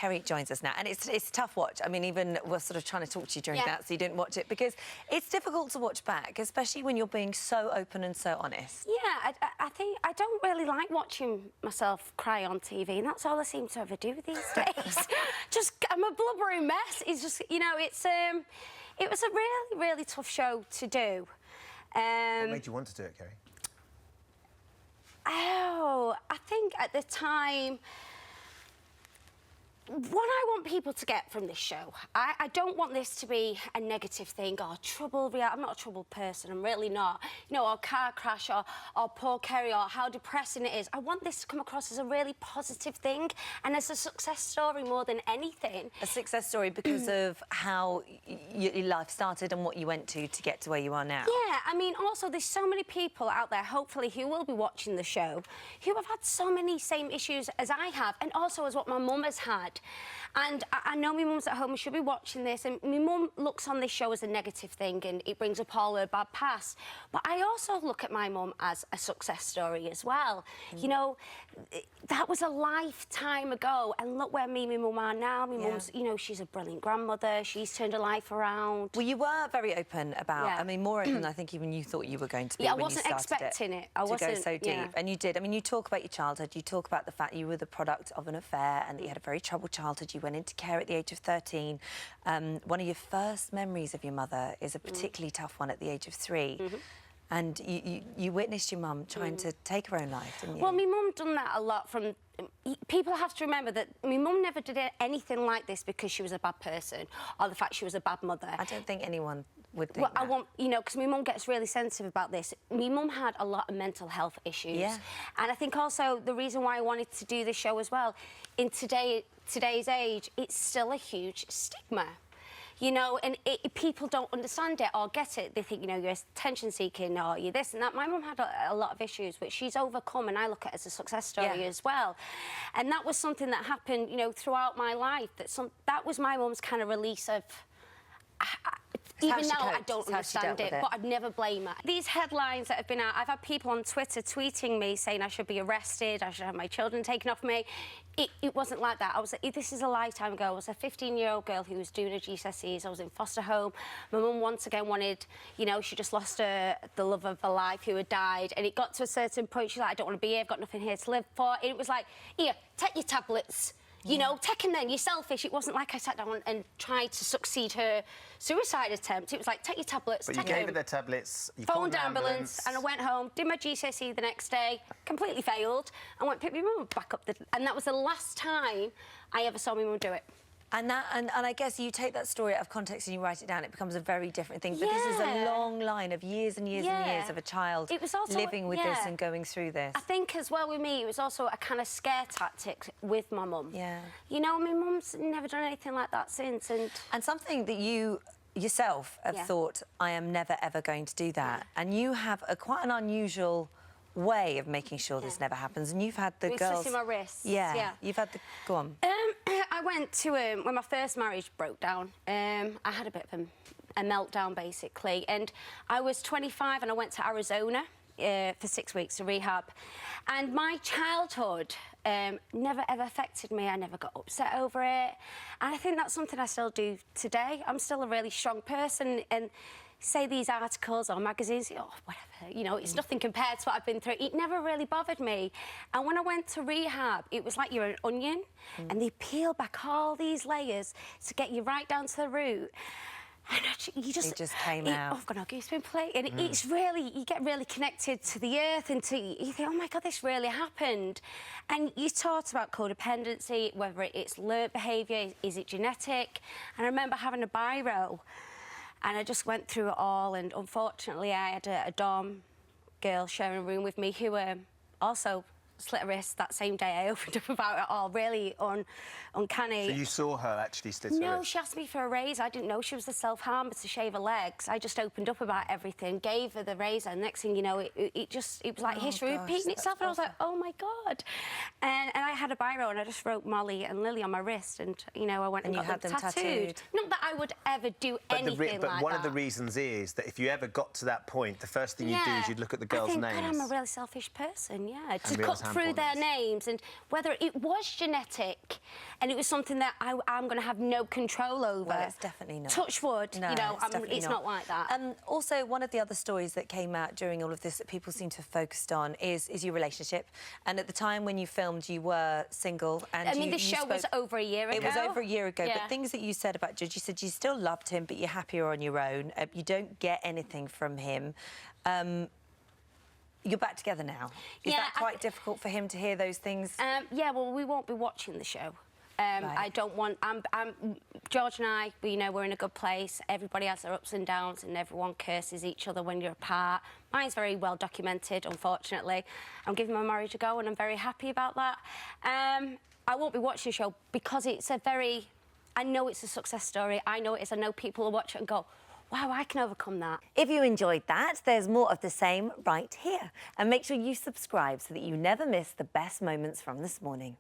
Kerry joins us now, and it's a tough watch. I mean, even we're sort of trying to talk to you during that, so you didn't watch it, because it's difficult to watch back, especially when you're being so open and so honest. Yeah, I think I don't really like watching myself cry on TV, and that's all I seem to ever do these days. I'm a blubbering mess. It's just, you know, it was a really, really tough show to do. What made you want to do it, Kerry? Oh, I think at the time, what I want people to get from this show, I don't want this to be a negative thing or trouble. I'm not a troubled person, I'm really not. You know, or car crash or poor Kerry or how depressing it is. I want this to come across as a really positive thing and as a success story more than anything. A success story because of how your life started and what you went to get to where you are now. Yeah, I mean, also there's so many people out there, hopefully, who will be watching the show, who have had so many same issues as I have, and also as what my mum has had. And I know my mum's at home and she'll be watching this, and my mum looks on this show as a negative thing and it brings up all her bad past. But I also look at my mum as a success story as well. You know, that was a lifetime ago, and look where me and my mum are now. My mum's, you know, she's a brilliant grandmother. She's turned her life around. Well, you were very open about, I mean, more open than I think even you thought you were going to be when you started I wasn't expecting it. I wasn't, to go so deep. And you did. I mean, you talk about your childhood, you talk about the fact you were the product of an affair and that you had a very troubled childhood. You went into care at the age of 13. One of your first memories of your mother is a particularly tough one at the age of 3. And you witnessed your mum trying to take her own life, didn't you? Well, my mum done that a lot from... People have to remember that my mum never did anything like this because she was a bad person or the fact she was a bad mother. I don't think anyone would think that. I want, you know, because my mum gets really sensitive about this. My mum had a lot of mental health issues. Yeah. And I think also the reason why I wanted to do this show as well, in today's age, it's still a huge stigma. You know, and people don't understand it or get it. They think, you know, you're attention-seeking or you're this and that. My mum had a lot of issues, which she's overcome, and I look at it as a success story as well. And that was something that happened, you know, throughout my life. That was my mum's kind of release of... Even now, I don't understand it, but I'd never blame her. These headlines that have been out, I've had people on Twitter tweeting me saying I should be arrested, I should have my children taken off me. It wasn't like that. This is a lifetime ago. I was a 15-year-old girl who was doing her GCSEs. I was in foster home. My mum once again wanted, you know, she just lost the love of her life who had died, and it got to a certain point, she's like, I don't want to be here, I've got nothing here to live for. And it was like, here, take your tablets. You know, take him then, you're selfish. It wasn't like I sat down and tried to succeed her suicide attempt. It was like, take your tablets, but you gave her the tablets, you phoned ambulance, and I went home, did my GCSE the next day, completely failed, and went pick my mum back up. And that was the last time I ever saw my mum do it. And I guess you take that story out of context and you write it down, it becomes a very different thing. But this is a long line of years and years and years of a child living with this and going through this. I think as well with me, it was also a kind of scare tactic with my mum. Yeah. You know, my mum's never done anything like that since. And something that you yourself have thought, I am never, ever going to do that. And you have quite an unusual way of making sure this never happens, and you've had the girls... Twisting my wrists. Yeah, you've had the... Go on. I went to... when my first marriage broke down, I had a bit of a meltdown, basically, and I was 25 and I went to Arizona for 6 weeks to rehab, and my childhood never, ever affected me. I never got upset over it, and I think that's something I still do today. I'm still a really strong person, and say these articles or magazines, oh, whatever, you know, it's nothing compared to what I've been through. It never really bothered me. And when I went to rehab, it was like you're an onion, and they peel back all these layers to get you right down to the root. And you just... It just came out. Oh, I've got no goosebumps play. And it's really... You get really connected to the earth, and you think, oh, my God, this really happened. And you talked about codependency, whether it's learnt behaviour, is it genetic? And I remember having a biro, and I just went through it all, and unfortunately I had a dorm girl sharing a room with me who also slit her wrist that same day. I opened up about it all, really uncanny. So you saw her actually slit her wrist? No, she asked me for a razor. I didn't know she was a self-harmer to shave her legs. I just opened up about everything, gave her the razor, and next thing you know, it was like history repeating itself, and I was like, oh, my God. And I had a biro, and I just wrote Molly and Lily on my wrist, and, you know, I went and got them tattooed. Not that I would ever do anything like that. But one of the reasons is that if you ever got to that point, the first thing you'd do is you'd look at the girl's names. God, I'm a really selfish person, to cut through their names and whether it was genetic and it was something that I'm going to have no control over. Well, it's definitely not. Touch wood, no, you know, it's not like that. Also, one of the other stories that came out during all of this that people seem to have focused on is your relationship. And at the time when you filmed, you were single. And I mean, the show was over a year ago. It was over a year ago. Yeah. But things that you said about Judge, you said you still loved him, but you're happier on your own. You don't get anything from him. You're back together now. Is that quite difficult for him to hear those things? Yeah, well, we won't be watching the show. Right. I don't want... George and I, you know, we're in a good place. Everybody has their ups and downs and everyone curses each other when you're apart. Mine's very well documented, unfortunately. I'm giving my marriage a go and I'm very happy about that. I won't be watching the show because it's a very... I know it's a success story. I know it is. I know people will watch it and go, wow, I can overcome that. If you enjoyed that, there's more of the same right here. And make sure you subscribe so that you never miss the best moments from this morning.